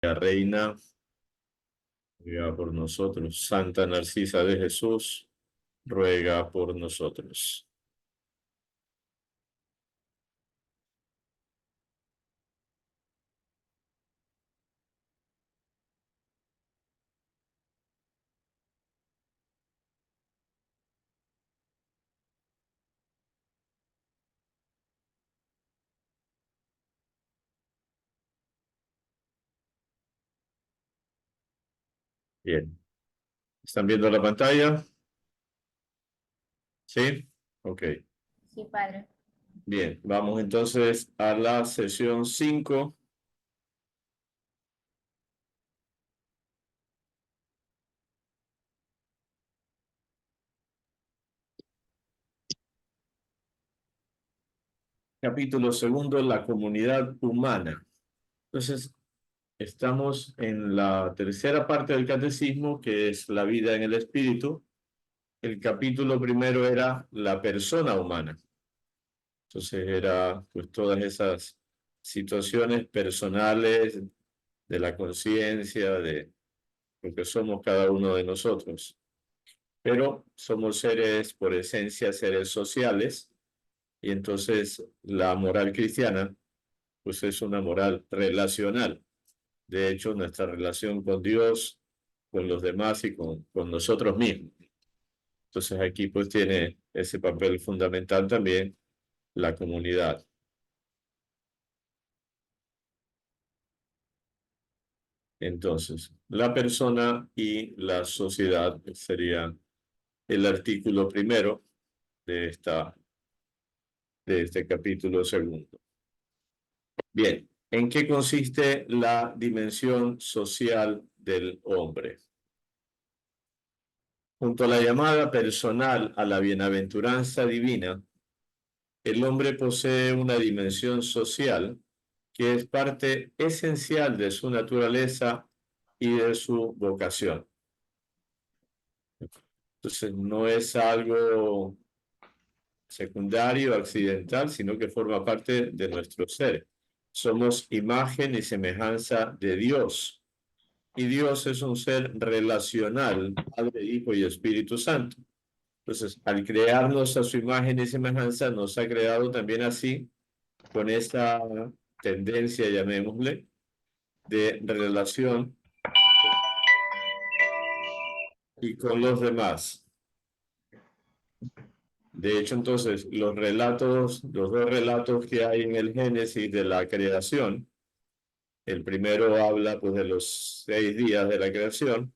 La Reina, ruega por nosotros. Santa Narcisa de Jesús, ruega por nosotros. Bien. ¿Están viendo la pantalla? ¿Sí? Ok. Sí, padre. Bien, vamos entonces a la sesión 5, capítulo segundo, la comunidad humana. Entonces, estamos en la tercera parte del catecismo, que es la vida en el espíritu. El capítulo primero era la persona humana. Entonces era pues todas esas situaciones personales de la conciencia, de lo que somos cada uno de nosotros. Pero somos seres, por esencia, seres sociales, y entonces la moral cristiana pues es una moral relacional. De hecho, nuestra relación con Dios, con los demás y con nosotros mismos. Entonces aquí pues tiene ese papel fundamental también la comunidad. Entonces, la persona y la sociedad sería el artículo primero de, de este capítulo segundo. Bien, ¿en qué consiste la dimensión social del hombre? Junto a la llamada personal a la bienaventuranza divina, el hombre posee una dimensión social que es parte esencial de su naturaleza y de su vocación. Entonces, no es algo secundario, accidental, sino que forma parte de nuestro ser. Somos imagen y semejanza de Dios. Y Dios es un ser relacional, Padre, Hijo y Espíritu Santo. Entonces, al crearnos a su imagen y semejanza, nos ha creado también así, con esta tendencia, llamémosle, de relación y con los demás. De hecho, entonces, los dos relatos que hay en el Génesis de la creación, el primero habla pues de los 6 días de la creación,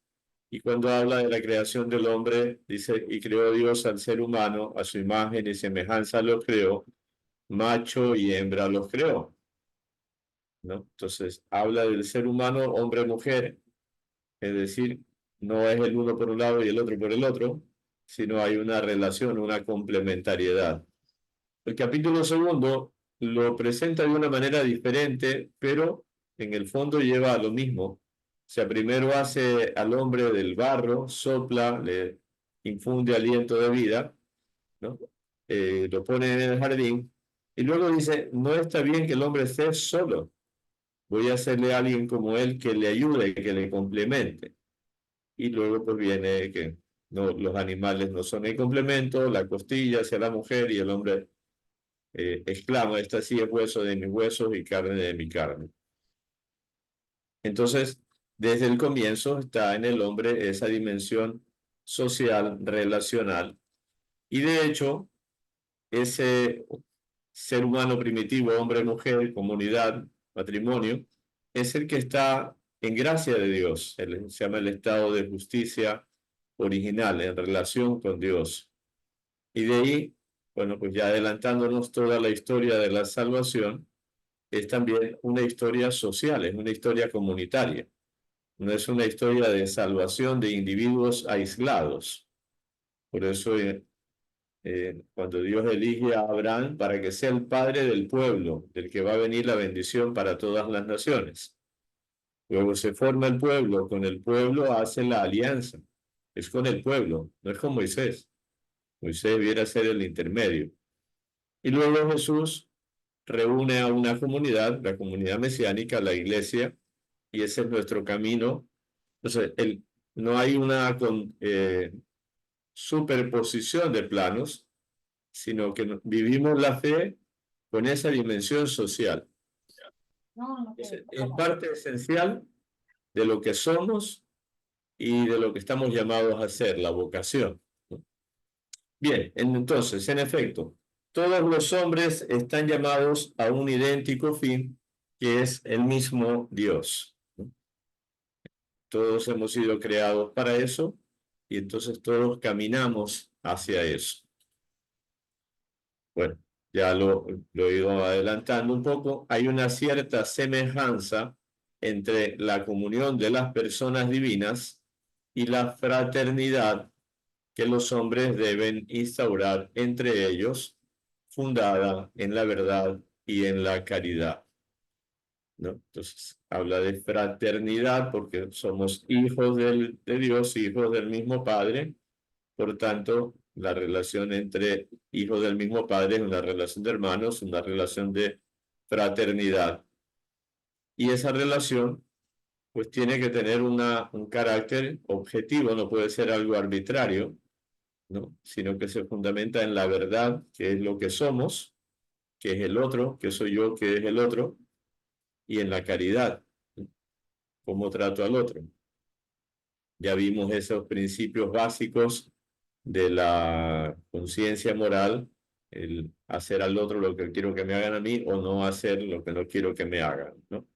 y cuando habla de la creación del hombre, dice, y creó Dios al ser humano, a su imagen y semejanza los creó, macho y hembra los creó, ¿no? Entonces, habla del ser humano, hombre-mujer, es decir, no es el uno por un lado y el otro por el otro, sino hay una relación, una complementariedad. El capítulo segundo lo presenta de una manera diferente, pero en el fondo lleva a lo mismo. O sea, primero hace al hombre del barro, sopla, le infunde aliento de vida, ¿no? Lo pone en el jardín y luego dice, no está bien que el hombre esté solo, voy a hacerle a alguien como él que le ayude, que le complemente. Y luego pues viene que no, los animales no son el complemento, la costilla hacia la mujer y el hombre exclama, esta sí es hueso de mis huesos y carne de mi carne. Entonces, desde el comienzo está en el hombre esa dimensión social, relacional, y de hecho, ese ser humano primitivo, hombre, mujer, comunidad, matrimonio, es el que está en gracia de Dios. Se llama el estado de justicia original en relación con Dios. Y de ahí, bueno, pues ya adelantándonos toda la historia de la salvación, es también una historia social, es una historia comunitaria. No es una historia de salvación de individuos aislados. Por eso, cuando Dios elige a Abraham para que sea el padre del pueblo, del que va a venir la bendición para todas las naciones. Luego se forma el pueblo, con el pueblo hace la alianza. Es con el pueblo, no es con Moisés. Moisés debiera ser el intermedio. Y luego Jesús reúne a una comunidad, la comunidad mesiánica, la iglesia, y ese es nuestro camino. Entonces, no hay una superposición de planos, sino que vivimos la fe con esa dimensión social. Es parte esencial de lo que somos y de lo que estamos llamados a hacer, la vocación, ¿no? Bien, entonces, en efecto, todos los hombres están llamados a un idéntico fin, que es el mismo Dios, ¿no? Todos hemos sido creados para eso y entonces todos caminamos hacia eso. Bueno, ya lo he ido adelantando un poco. Hay una cierta semejanza entre la comunión de las personas divinas y la fraternidad que los hombres deben instaurar entre ellos, fundada en la verdad y en la caridad, ¿no? Entonces, habla de fraternidad porque somos hijos de Dios, hijos del mismo Padre. Por tanto, la relación entre hijos del mismo Padre es una relación de hermanos, una relación de fraternidad. Y esa relación, pues, tiene que tener un carácter objetivo, no puede ser algo arbitrario, ¿no? Sino que se fundamenta en la verdad, que es lo que somos, que es el otro, que soy yo, que es el otro, y en la caridad, ¿no? Cómo trato al otro. Ya vimos esos principios básicos de la conciencia moral, el hacer al otro lo que quiero que me hagan a mí o no hacer lo que no quiero que me hagan, ¿no?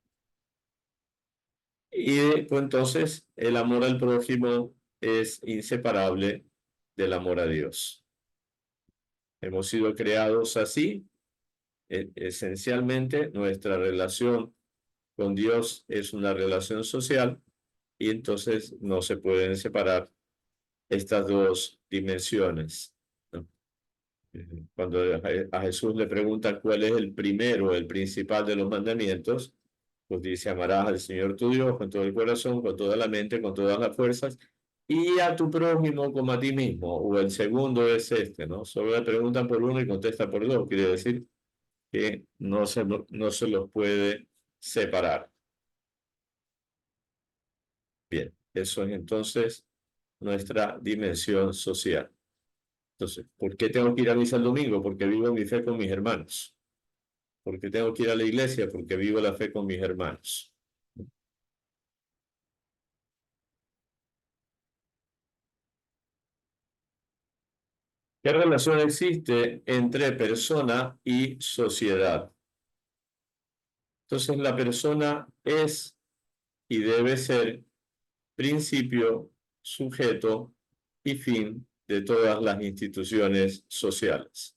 Y pues, entonces el amor al prójimo es inseparable del amor a Dios. Hemos sido creados así. Esencialmente, nuestra relación con Dios es una relación social y entonces no se pueden separar estas dos dimensiones, ¿no? Cuando a Jesús le preguntan cuál es el primero, el principal de los mandamientos, pues dice: amarás al Señor tu Dios con todo el corazón, con toda la mente, con todas las fuerzas, y a tu prójimo como a ti mismo. O el segundo es este, ¿no? Solo le preguntan por uno y contesta por dos. Quiere decir que no se los puede separar. Bien, eso es entonces nuestra dimensión social. Entonces, ¿por qué tengo que ir a misa el domingo? Porque vivo mi fe con mis hermanos. ¿Por qué tengo que ir a la iglesia? Porque vivo la fe con mis hermanos. ¿Qué relación existe entre persona y sociedad? Entonces, la persona es y debe ser principio, sujeto y fin de todas las instituciones sociales.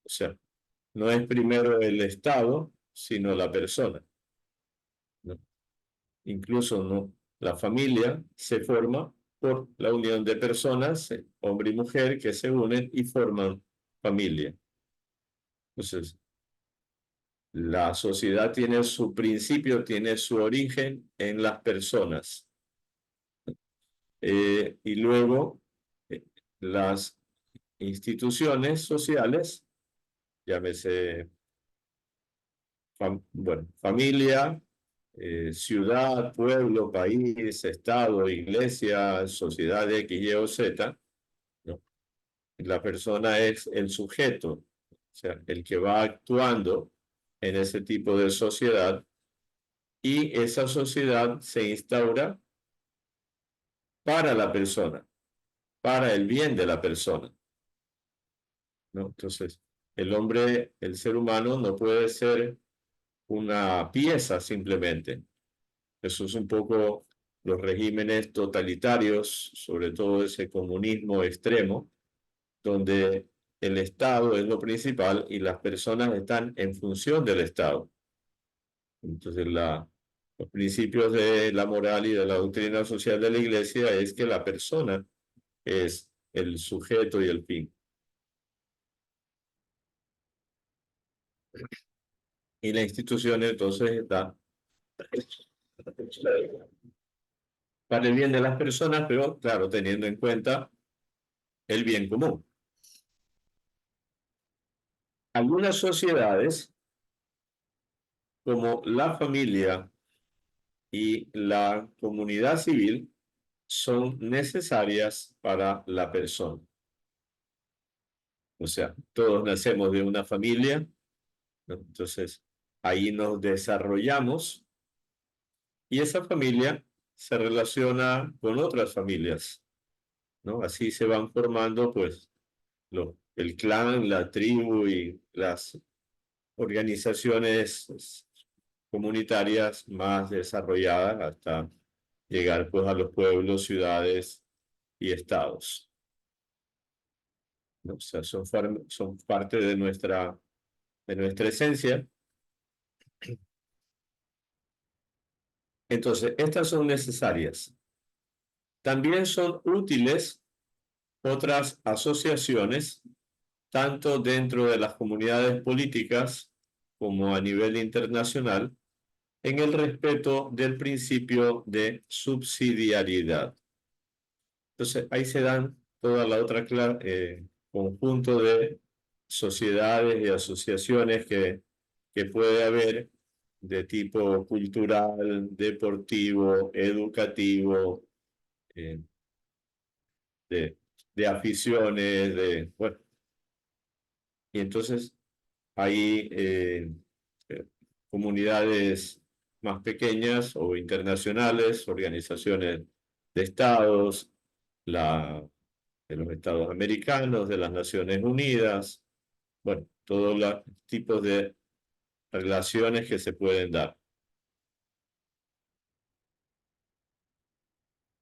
O sea, no es primero el Estado, sino la persona, ¿no? Incluso no, la familia se forma por la unión de personas, hombre y mujer, que se unen y forman familia. Entonces, la sociedad tiene su principio, tiene su origen en las personas. Y luego, eh, las instituciones sociales, llámese, bueno, familia, ciudad, pueblo, país, estado, iglesia, sociedad X, Y o Z, ¿no? La persona es el sujeto, o sea, el que va actuando en ese tipo de sociedad, y esa sociedad se instaura para la persona, para el bien de la persona, ¿no? Entonces, el hombre, el ser humano, no puede ser una pieza simplemente. Eso es un poco los regímenes totalitarios, sobre todo ese comunismo extremo, donde el Estado es lo principal y las personas están en función del Estado. Entonces, los principios de la moral y de la doctrina social de la Iglesia es que la persona es el sujeto y el fin. Y la institución entonces está para el bien de las personas, pero claro, teniendo en cuenta el bien común. Algunas sociedades, como la familia, y la comunidad civil son necesarias para la persona. O sea, todos nacemos de una familia, ¿no? Entonces ahí nos desarrollamos y esa familia se relaciona con otras familias, ¿no? Así se van formando, pues, el clan, la tribu y las organizaciones comunitarias más desarrolladas hasta llegar, pues, a los pueblos, ciudades y estados, ¿no? O sea, son parte de nuestra esencia. Entonces, estas son necesarias. También son útiles otras asociaciones, tanto dentro de las comunidades políticas como a nivel internacional, en el respeto del principio de subsidiariedad. Entonces, ahí se dan toda la otra conjunto de sociedades y asociaciones que puede haber de tipo cultural, deportivo, educativo, eh, de, de aficiones, bueno, y entonces hay comunidades más pequeñas o internacionales, organizaciones de estados, de los Estados americanos, de las Naciones Unidas, bueno, todos los tipos de relaciones que se pueden dar.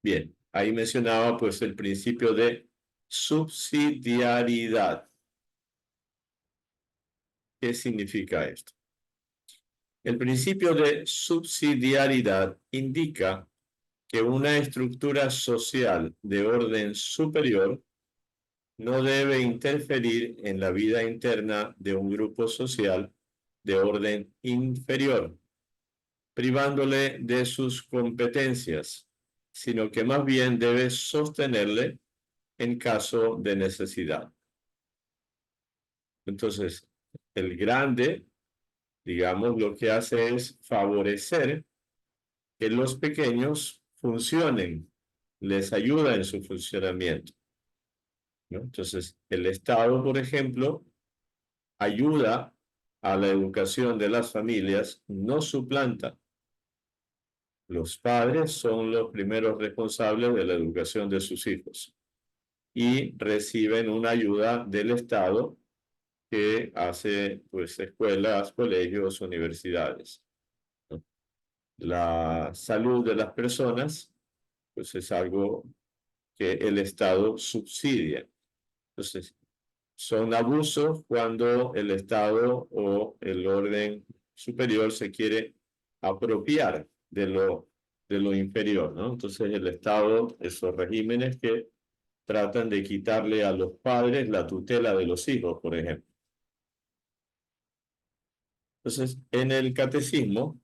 Bien, ahí mencionaba pues el principio de subsidiariedad. ¿Qué significa esto? El principio de subsidiariedad indica que una estructura social de orden superior no debe interferir en la vida interna de un grupo social de orden inferior, privándole de sus competencias, sino que más bien debe sostenerle en caso de necesidad. Entonces, el grande, digamos, lo que hace es favorecer que los pequeños funcionen, les ayuda en su funcionamiento, ¿no? Entonces, el Estado, por ejemplo, ayuda a la educación de las familias, no suplanta. Los padres son los primeros responsables de la educación de sus hijos y reciben una ayuda del Estado que hace, pues, escuelas, colegios, universidades, ¿no? La salud de las personas, pues, es algo que el Estado subsidia. Entonces, son abusos cuando el Estado o el orden superior se quiere apropiar de lo inferior, ¿no? Entonces, el Estado, esos regímenes que tratan de quitarle a los padres la tutela de los hijos, por ejemplo. Entonces, en el catecismo,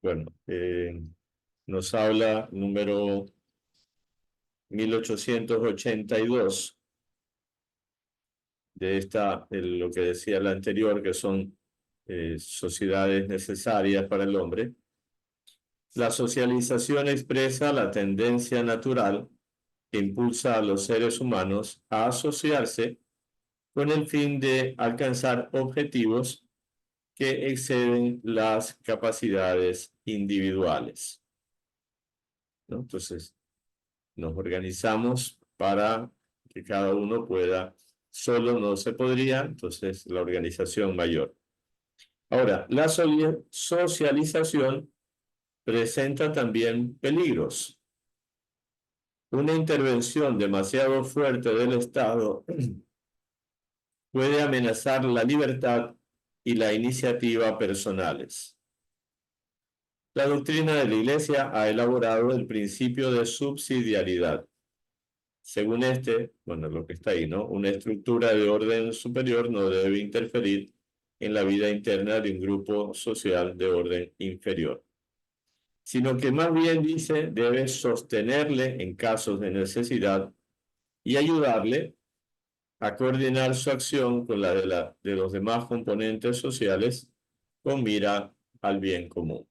bueno, nos habla número 1882 de lo que decía la anterior, que son sociedades necesarias para el hombre. La socialización expresa la tendencia natural que impulsa a los seres humanos a asociarse con el fin de alcanzar objetivos que exceden las capacidades individuales, ¿no? Entonces, nos organizamos para que cada uno pueda, solo no se podría, entonces la organización mayor. Ahora, la socialización presenta también peligros. Una intervención demasiado fuerte del Estado puede amenazar la libertad y la iniciativa personales. La doctrina de la Iglesia ha elaborado el principio de subsidiariedad. Según bueno, lo que está ahí, ¿no? Una estructura de orden superior no debe interferir en la vida interna de un grupo social de orden inferior, sino que más bien dice debe sostenerle en casos de necesidad y ayudarle a coordinar su acción con la de los demás componentes sociales con mira al bien común.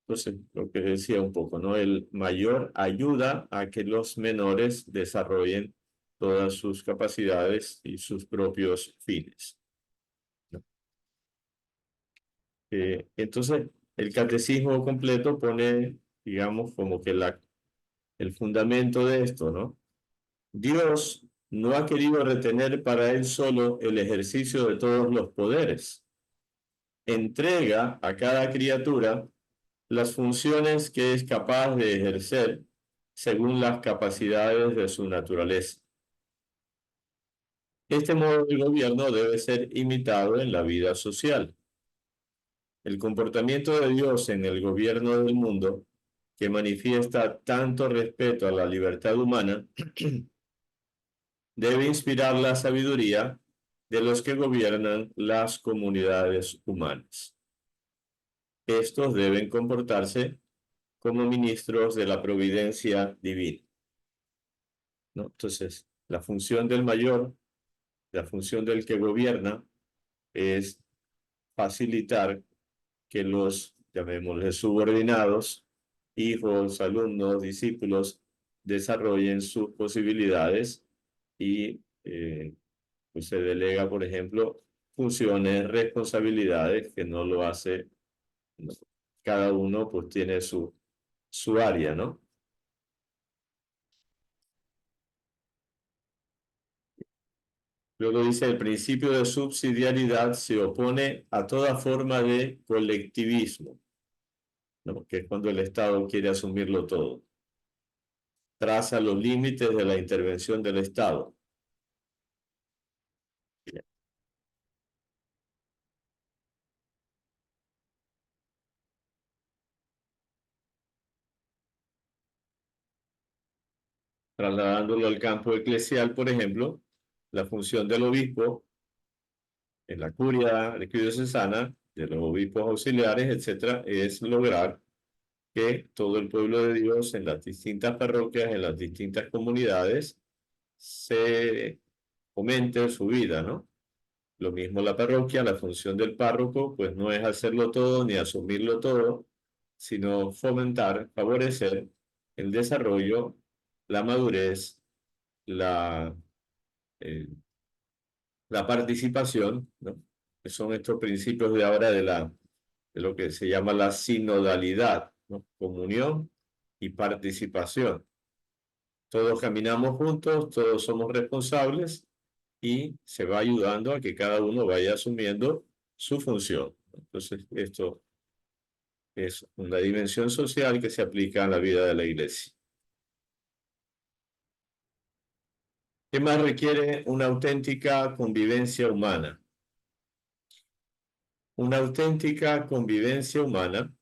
Entonces, lo que decía un poco, ¿no? El mayor ayuda a que los menores desarrollen todas sus capacidades y sus propios fines, ¿no? Entonces, el catecismo completo pone, digamos, como que el fundamento de esto, ¿no? Dios no ha querido retener para él solo el ejercicio de todos los poderes. Entrega a cada criatura las funciones que es capaz de ejercer según las capacidades de su naturaleza. Este modo de gobierno debe ser imitado en la vida social. El comportamiento de Dios en el gobierno del mundo, que manifiesta tanto respeto a la libertad humana, debe inspirar la sabiduría de los que gobiernan las comunidades humanas. Estos deben comportarse como ministros de la providencia divina, ¿no? Entonces, la función del mayor, la función del que gobierna, es facilitar que los, llamémosle subordinados, hijos, alumnos, discípulos, desarrollen sus posibilidades y pues se delega, por ejemplo, funciones, responsabilidades que no lo hace, ¿no? Cada uno pues tiene su área, ¿no? Luego dice, el principio de subsidiariedad se opone a toda forma de colectivismo, ¿no? Que es cuando el Estado quiere asumirlo todo. Traza los límites de la intervención del Estado. Trasladándolo al campo eclesial, por ejemplo, la función del obispo en la curia arquidiocesana, de los obispos auxiliares, etcétera, es lograr que todo el pueblo de Dios en las distintas parroquias, en las distintas comunidades, se fomente su vida, ¿no? Lo mismo la parroquia, la función del párroco, pues no es hacerlo todo ni asumirlo todo, sino fomentar, favorecer el desarrollo, la madurez, la, eh, la participación, ¿no? Que son estos principios de ahora de lo que se llama la sinodalidad, ¿no? Comunión y participación. Todos caminamos juntos, todos somos responsables y se va ayudando a que cada uno vaya asumiendo su función. Entonces, esto es una dimensión social que se aplica a la vida de la iglesia. ¿Qué más requiere una auténtica convivencia humana? Una auténtica convivencia humana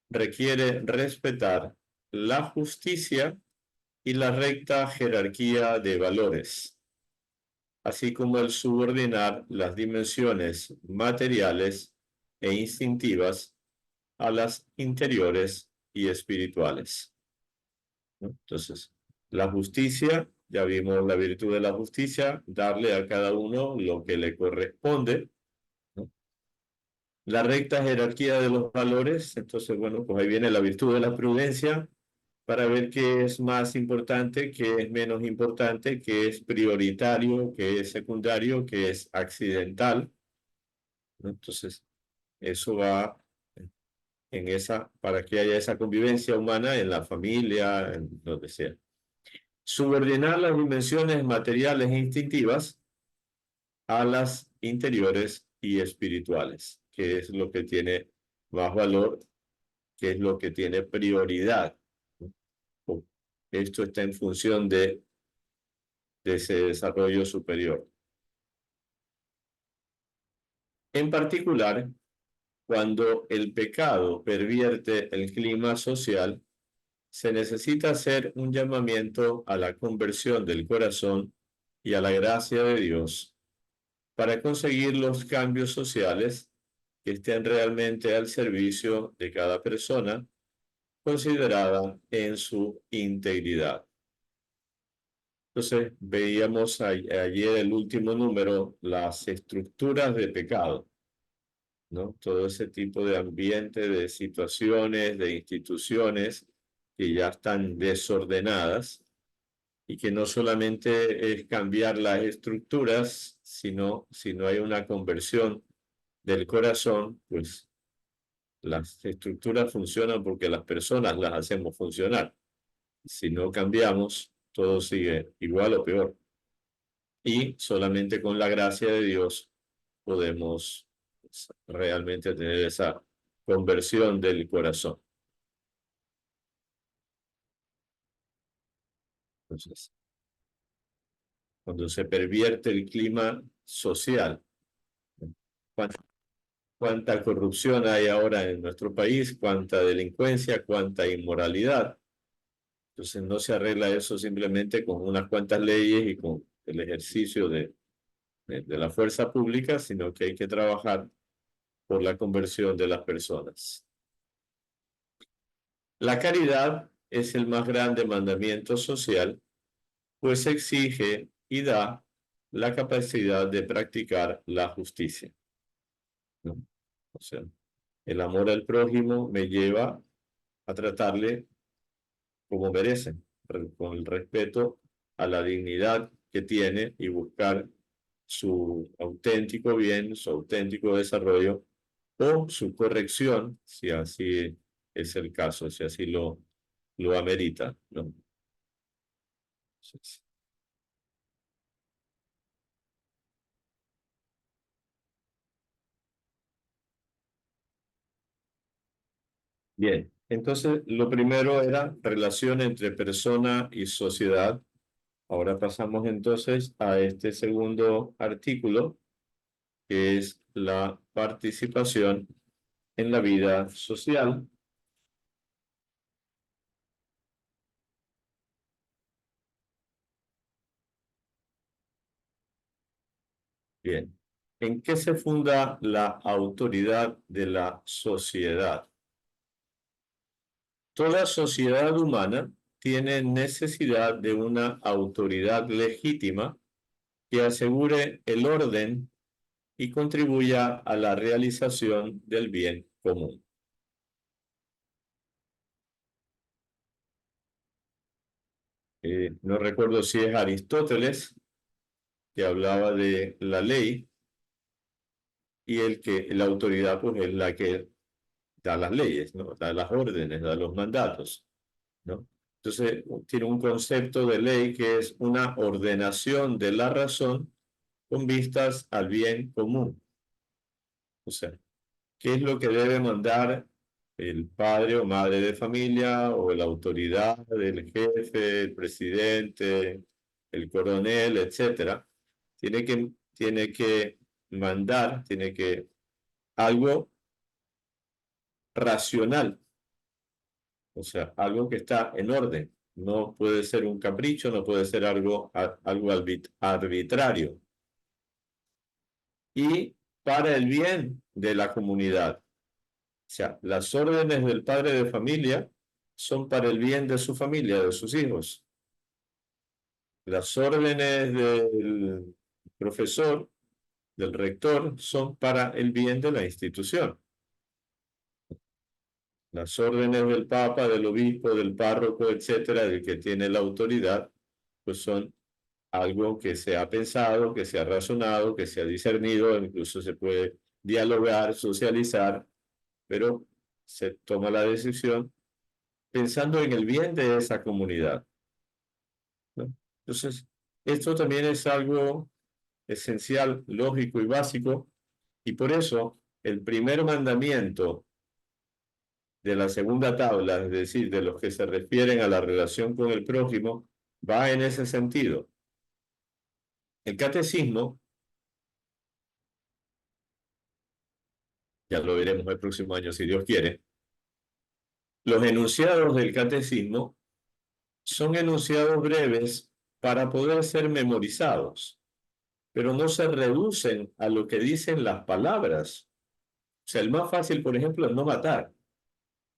requiere respetar la justicia y la recta jerarquía de valores, así como el subordinar las dimensiones materiales e instintivas a las interiores y espirituales, ¿no? Entonces, la justicia, ya vimos la virtud de la justicia, darle a cada uno lo que le corresponde, ¿no? La recta jerarquía de los valores, entonces, bueno, pues ahí viene la virtud de la prudencia para ver qué es más importante, qué es menos importante, qué es prioritario, qué es secundario, qué es accidental, ¿no? Entonces, eso va en esa, para que haya esa convivencia humana en la familia, en donde sea. Subordinar las dimensiones materiales e instintivas a las interiores y espirituales, que es lo que tiene más valor, que es lo que tiene prioridad, ¿no? Esto está en función de ese desarrollo superior. En particular, cuando el pecado pervierte el clima social, se necesita hacer un llamamiento a la conversión del corazón y a la gracia de Dios para conseguir los cambios sociales que estén realmente al servicio de cada persona, considerada en su integridad. Entonces, veíamos ayer el último número, las estructuras de pecado, ¿no? Todo ese tipo de ambiente, de situaciones, de instituciones que ya están desordenadas y que no solamente es cambiar las estructuras, sino si no hay una conversión del corazón, pues las estructuras funcionan porque las personas las hacemos funcionar. Si no cambiamos, todo sigue igual o peor. Y solamente con la gracia de Dios podemos realmente tener esa conversión del corazón. Entonces, cuando se pervierte el clima social, ¿cuánta, cuánta corrupción hay ahora en nuestro país? ¿Cuánta delincuencia? ¿Cuánta inmoralidad? Entonces no se arregla eso simplemente con unas cuantas leyes y con el ejercicio de la fuerza pública, sino que hay que trabajar por la conversión de las personas. La caridad es el más grande mandamiento social, pues exige y da la capacidad de practicar la justicia, ¿no? O sea, el amor al prójimo me lleva a tratarle como merecen, con el respeto a la dignidad que tiene y buscar su auténtico bien, su auténtico desarrollo o su corrección, si así es el caso, si así lo amerita, ¿no? Bien, entonces lo primero era relación entre persona y sociedad. Ahora pasamos entonces a este segundo artículo, que es la participación en la vida social. Bien, ¿en qué se funda la autoridad de la sociedad? Toda sociedad humana tiene necesidad de una autoridad legítima que asegure el orden y contribuya a la realización del bien común. No recuerdo si es Aristóteles que hablaba de la ley y el que la autoridad pues es la que da las leyes, ¿no? Da las órdenes, da los mandatos, ¿no? Entonces tiene un concepto de ley que es una ordenación de la razón con vistas al bien común. O sea, ¿qué es lo que debe mandar el padre o madre de familia o la autoridad del jefe, el presidente, el coronel, etcétera? Tiene que mandar, tiene que algo racional, o sea, algo que está en orden. No puede ser un capricho, no puede ser algo arbitrario. Y para el bien de la comunidad. O sea, las órdenes del padre de familia son para el bien de su familia, de sus hijos. Las órdenes del profesor, del rector, son para el bien de la institución. Las órdenes del papa, del obispo, del párroco, etcétera, del que tiene la autoridad, pues son algo que se ha pensado, que se ha razonado, que se ha discernido, incluso se puede dialogar, socializar, pero se toma la decisión pensando en el bien de esa comunidad, ¿no? Entonces, esto también es algo esencial, lógico y básico, y por eso el primer mandamiento de la segunda tabla, es decir, de los que se refieren a la relación con el prójimo, va en ese sentido. El catecismo, ya lo veremos el próximo año si Dios quiere, los enunciados del catecismo son enunciados breves para poder ser memorizados, pero no se reducen a lo que dicen las palabras. O sea, el más fácil, por ejemplo, es no matar.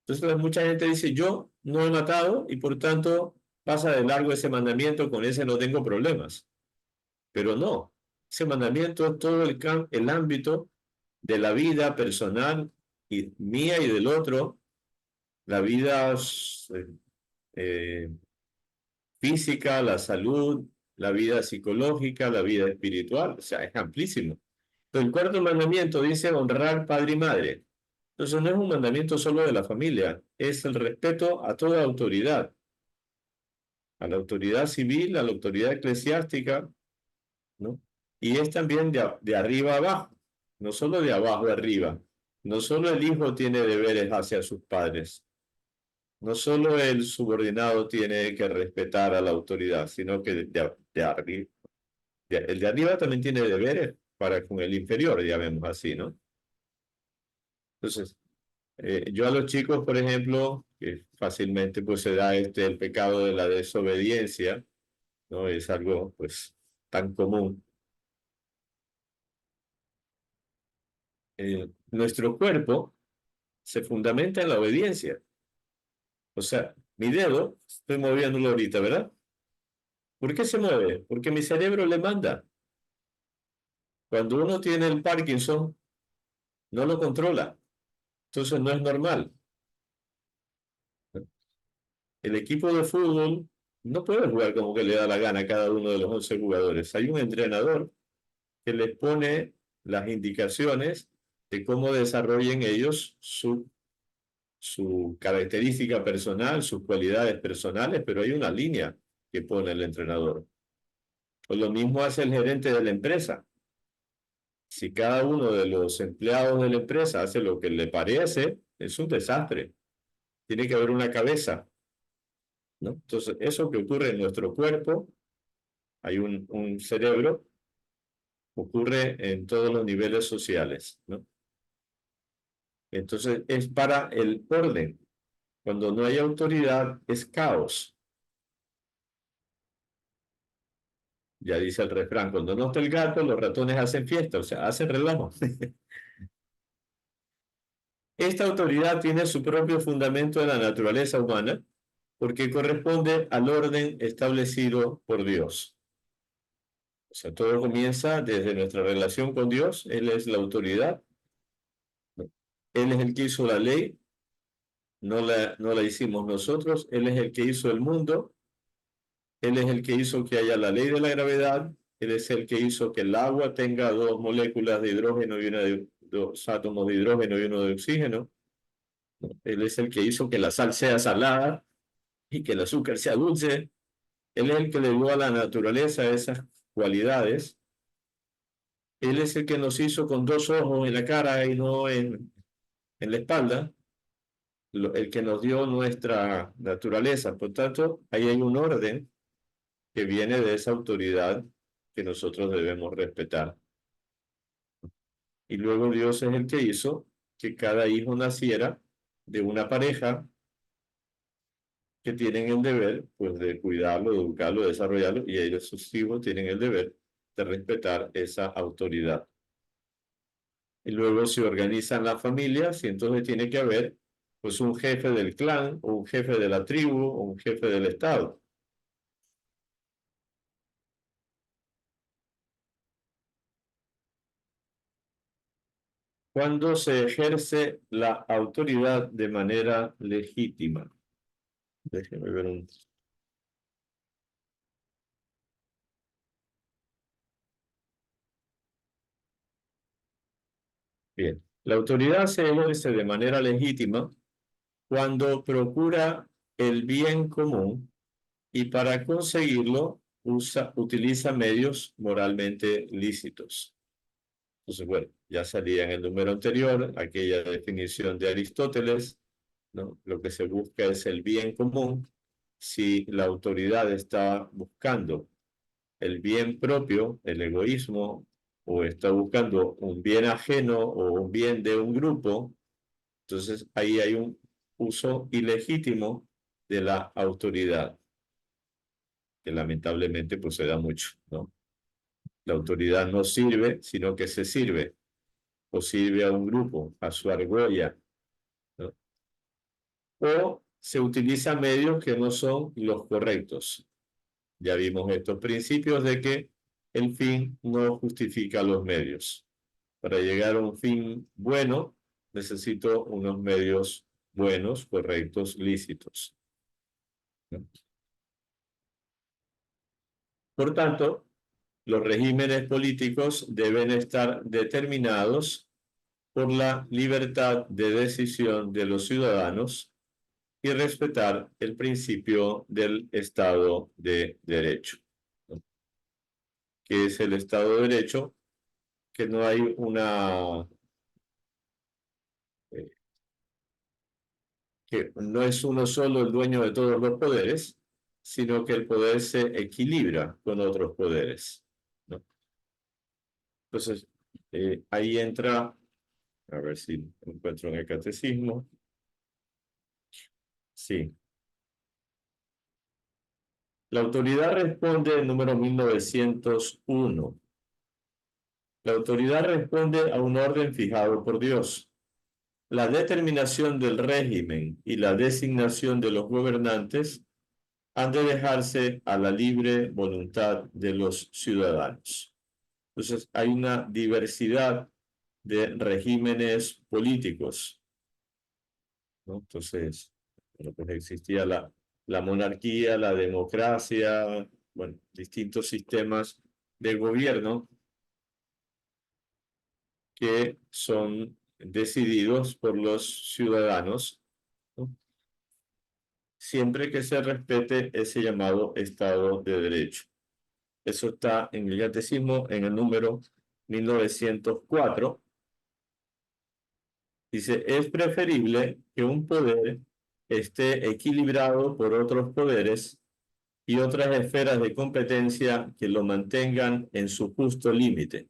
Entonces, mucha gente dice, yo no he matado y por tanto pasa de largo ese mandamiento, con ese no tengo problemas. Pero no, ese mandamiento es todo el ámbito de la vida personal y mía y del otro, la vida eh, física, la salud, la vida psicológica, la vida espiritual, o sea, es amplísimo. El cuarto mandamiento dice honrar padre y madre. Entonces no es un mandamiento solo de la familia, es el respeto a toda autoridad, a la autoridad civil, a la autoridad eclesiástica, ¿no? Y es también de arriba a abajo, no solo de abajo a arriba. No solo el hijo tiene deberes hacia sus padres, no solo el subordinado tiene que respetar a la autoridad, sino que de arriba, el de arriba también tiene deberes para con el inferior, ya vemos así, ¿no? Entonces, yo a los chicos, por ejemplo, que fácilmente pues se da el pecado de la desobediencia, ¿no? Es algo pues tan común. Nuestro cuerpo se fundamenta en la obediencia. O sea, mi dedo, estoy moviéndolo ahorita, ¿verdad? ¿Por qué se mueve? Porque mi cerebro le manda. Cuando uno tiene el Parkinson, no lo controla. Entonces no es normal. El equipo de fútbol no puede jugar como que le da la gana a cada uno de los 11 jugadores. Hay un entrenador que les pone las indicaciones de cómo desarrollen ellos su característica personal, sus cualidades personales, pero hay una línea que pone el entrenador. Pues lo mismo hace el gerente de la empresa. Si cada uno de los empleados de la empresa hace lo que le parece, es un desastre. Tiene que haber una cabeza, ¿no? Entonces, eso que ocurre en nuestro cuerpo, hay un cerebro, ocurre en todos los niveles sociales, ¿no? Entonces, es para el orden. Cuando no hay autoridad, es caos. Ya dice el refrán, cuando no está el gato, los ratones hacen fiesta, o sea, hacen relajo. Esta autoridad tiene su propio fundamento en la naturaleza humana porque corresponde al orden establecido por Dios. O sea, todo comienza desde nuestra relación con Dios. Él es la autoridad. Él es el que hizo la ley. No la hicimos nosotros. Él es el que hizo el mundo. Él es el que hizo que haya la ley de la gravedad. Él es el que hizo que el agua tenga dos moléculas de hidrógeno y dos átomos de hidrógeno y uno de oxígeno. Él es el que hizo que la sal sea salada y que el azúcar sea dulce. Él es el que le dio a la naturaleza esas cualidades. Él es el que nos hizo con dos ojos en la cara y no en la espalda, el que nos dio nuestra naturaleza. Por tanto, ahí hay un orden que viene de esa autoridad que nosotros debemos respetar. Y luego Dios es el que hizo que cada hijo naciera de una pareja que tienen el deber, pues, de cuidarlo, educarlo, desarrollarlo, y ellos, sus hijos, tienen el deber de respetar esa autoridad. Y luego se organizan las familias y entonces tiene que haber, pues, un jefe del clan, o un jefe de la tribu, o un jefe del estado. Cuando se ejerce la autoridad de manera legítima. Déjeme ver un... Bien. La autoridad se ejerce de manera legítima cuando procura el bien común y para conseguirlo utiliza medios moralmente lícitos. Entonces, bueno, ya salía en el número anterior aquella definición de Aristóteles, ¿no? Lo que se busca es el bien común. Si la autoridad está buscando el bien propio, el egoísmo, o está buscando un bien ajeno o un bien de un grupo, entonces ahí hay un uso ilegítimo de la autoridad, que lamentablemente pues se da mucho, ¿no? La autoridad no sirve, sino que se sirve, o sirve a un grupo, a su argolla, ¿no? O se utilizan medios que no son los correctos. Ya vimos estos principios de que el fin no justifica los medios. Para llegar a un fin bueno, necesito unos medios buenos, correctos, lícitos. Por tanto, los regímenes políticos deben estar determinados por la libertad de decisión de los ciudadanos y respetar el principio del Estado de Derecho. ¿Qué es el Estado de Derecho? Que no hay que no es uno solo el dueño de todos los poderes, sino que el poder se equilibra con otros poderes, ¿no? Entonces, ahí entra, a ver si encuentro en el catecismo. Sí. La autoridad responde, el número 1901. La autoridad responde a un orden fijado por Dios. La determinación del régimen y la designación de los gobernantes han de dejarse a la libre voluntad de los ciudadanos. Entonces, hay una diversidad de regímenes políticos, ¿no? Entonces, bueno, pues existía la monarquía, la democracia, bueno, distintos sistemas de gobierno que son decididos por los ciudadanos, ¿no? Siempre que se respete ese llamado Estado de Derecho. Eso está en el Catecismo, en el número 1904. Dice, es preferible que un poder esté equilibrado por otros poderes y otras esferas de competencia que lo mantengan en su justo límite,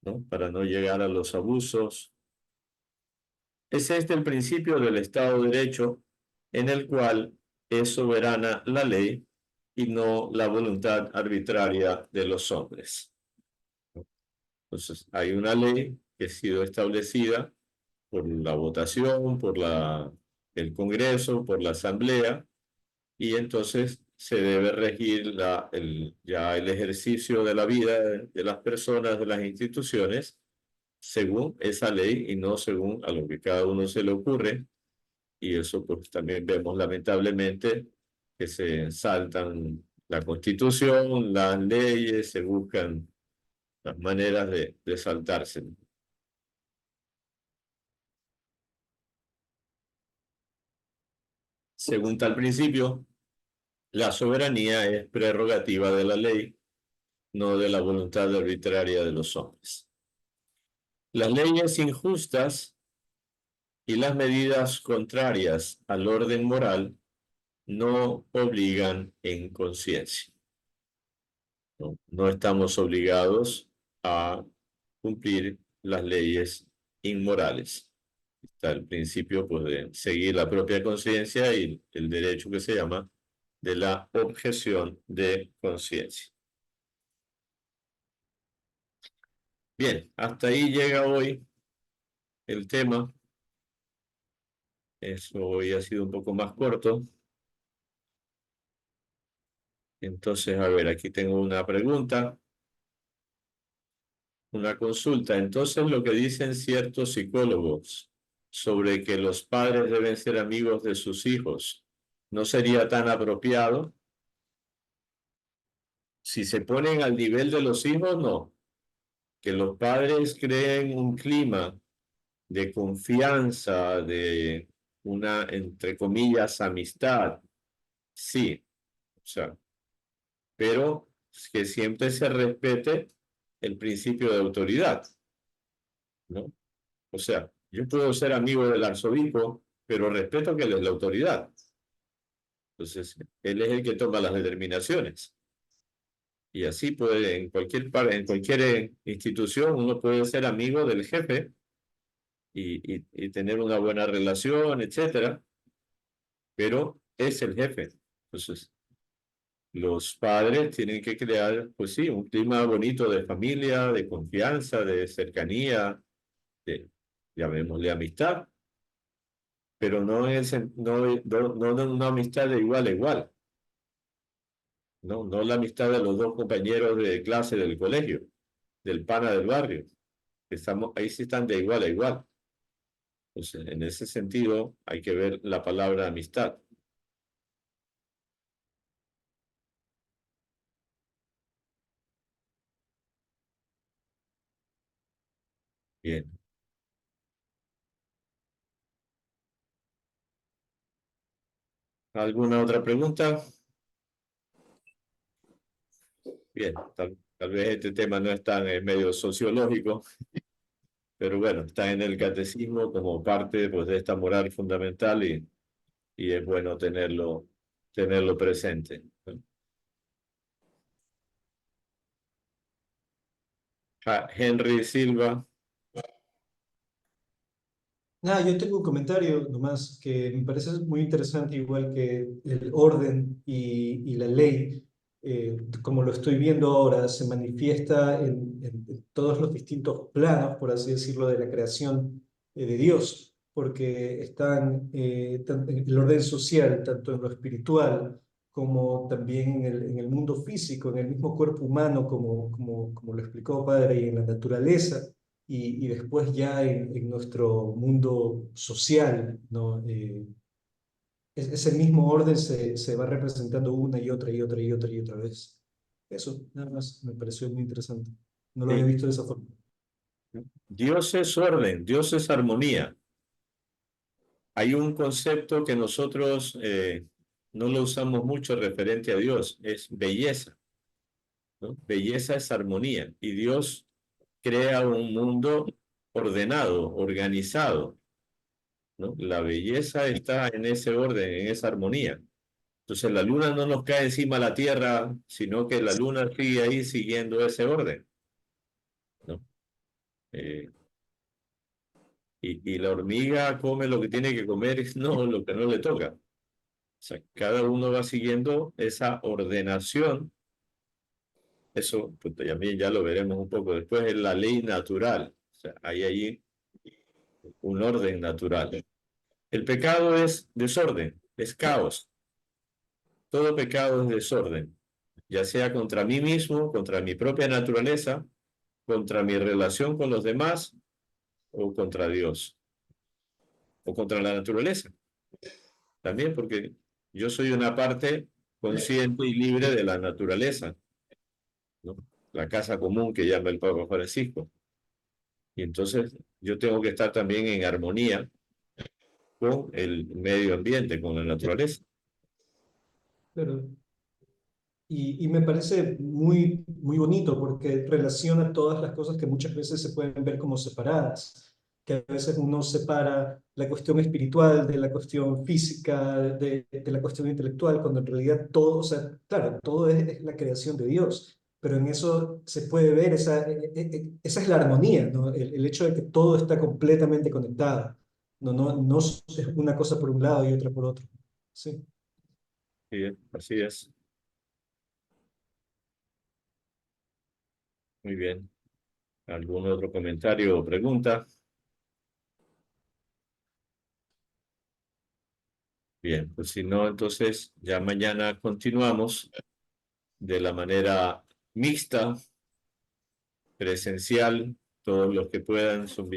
¿no? Para no llegar a los abusos. Es este el principio del Estado de Derecho, en el cual es soberana la ley y no la voluntad arbitraria de los hombres. Entonces, hay una ley que ha sido establecida por la votación, por el Congreso, por la Asamblea, y entonces se debe regir ya el ejercicio de la vida de las personas, de las instituciones, según esa ley y no según a lo que cada uno se le ocurre. Y eso pues también vemos lamentablemente que se saltan la Constitución, las leyes, se buscan las maneras de saltarse. Según tal principio, la soberanía es prerrogativa de la ley, no de la voluntad arbitraria de los hombres. Las leyes injustas y las medidas contrarias al orden moral no obligan en conciencia. No estamos obligados a cumplir las leyes inmorales. Está el principio pues, de seguir la propia conciencia y el derecho que se llama de la objeción de conciencia. Bien, hasta ahí llega hoy el tema. Eso hoy ha sido un poco más corto. Entonces, a ver, aquí tengo una pregunta, una consulta. Entonces, lo que dicen ciertos psicólogos sobre que los padres deben ser amigos de sus hijos, ¿no sería tan apropiado? Si se ponen al nivel de los hijos, no. Que los padres creen un clima de confianza, de una, entre comillas, amistad, sí. O sea, pero que siempre se respete el principio de autoridad, ¿no? O sea, yo puedo ser amigo del arzobispo, pero respeto que él es la autoridad. Entonces, él es el que toma las determinaciones. Y así puede, en cualquier institución, uno puede ser amigo del jefe y tener una buena relación, etcétera, pero es el jefe. Entonces, los padres tienen que crear, pues sí, un clima bonito de familia, de confianza, de cercanía, de, llamémosle amistad. pero no no en una amistad de igual a igual, no la amistad de los dos compañeros de clase del colegio, del pana del barrio. Estamos, ahí sí están de igual a igual. Entonces, en ese sentido, hay que ver la palabra amistad. Bien. ¿Alguna otra pregunta? Bien, tal vez este tema no es tan medio sociológico, pero bueno, está en el catecismo como parte pues, de esta moral fundamental y es bueno tenerlo presente. Henry Silva, Nada, yo tengo un comentario nomás que me parece muy interesante, igual que el orden y la ley, como lo estoy viendo ahora, se manifiesta en todos los distintos planos, por así decirlo, de la creación de Dios, porque están en el orden social, tanto en lo espiritual como también en el mundo físico, en el mismo cuerpo humano, como lo explicó Padre, y en la naturaleza y después ya en nuestro mundo social, ¿no? Ese mismo orden se va representando una y otra y otra y otra y otra vez. Eso, nada más, me pareció muy interesante. No lo había sí, visto de esa forma. Dios es orden, Dios es armonía. Hay un concepto que nosotros no lo usamos mucho referente a Dios, es belleza, ¿no? Belleza es armonía y Dios crea un mundo ordenado, organizado, ¿no? La belleza está en ese orden, en esa armonía. Entonces la luna no nos cae encima a la tierra, sino que la luna sigue ahí siguiendo ese orden, ¿no? Eh, y la hormiga come lo que tiene que comer y no lo que no le toca. O sea, cada uno va siguiendo esa ordenación. Eso pues, también ya lo veremos un poco después, es la ley natural. O sea, hay allí un orden natural. El pecado es desorden, es caos. Todo pecado es desorden, ya sea contra mí mismo, contra mi propia naturaleza, contra mi relación con los demás o contra Dios o contra la naturaleza. También porque yo soy una parte consciente y libre de la naturaleza, ¿no? La casa común que llama el Papa Francisco. Y entonces yo tengo que estar también en armonía con el medio ambiente, con la naturaleza. Pero y me parece muy, muy bonito porque relaciona todas las cosas que muchas veces se pueden ver como separadas, que a veces uno separa la cuestión espiritual de la cuestión física, de la cuestión intelectual, cuando en realidad todo, o sea, claro, todo es la creación de Dios, pero en eso se puede ver, esa es la armonía, ¿no? El hecho de que todo está completamente conectado, no es una cosa por un lado y otra por otro. Sí. Sí, así es. Muy bien. ¿Algún otro comentario o pregunta? Bien, pues si no, entonces ya mañana continuamos de la manera mixta, presencial, todos los que puedan son